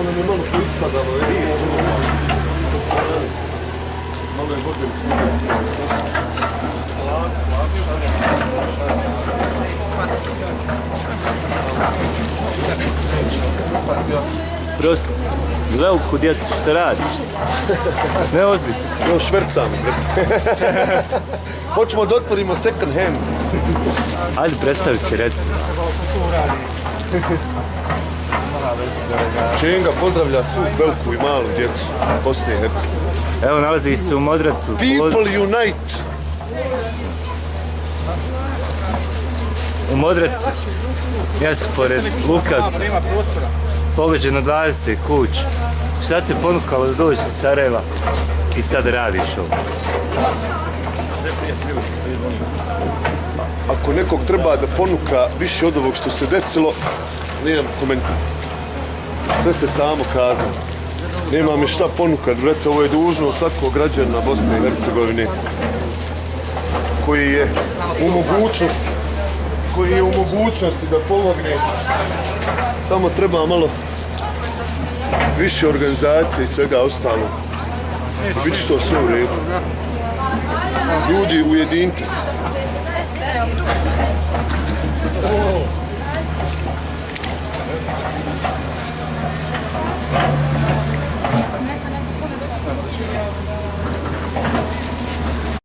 nam je malo poispadalo, malo je vode. Prosto, Lelku, djeti, šta radiš? Ne ozbiljno. Evo švercam. Hoćemo da otvorimo second hand. Ajde, predstavi se, reci. Čenga pozdravlja svu veliku i malu djecu Bosne i Hercegovine. Evo, nalazi se u Modracu. People unite! U Modracu. Mjesto pored Lukavca. Pogođeno 20 kuća. Šta te ponukalo da dođeš iz Sarajeva i sad radiš ovo? Ako nekog treba da ponuka više od ovog što se desilo, nemam komentar. Sve se samo kazalo. Nema mi šta ponukat, brete, ovo je dužno svakog građana Bosne i Hercegovine koji je u mogućnosti da pomogne. Samo treba malo više organizacije i svega ostalog. Biće što sve u redu. Ljudi, ujedinite se.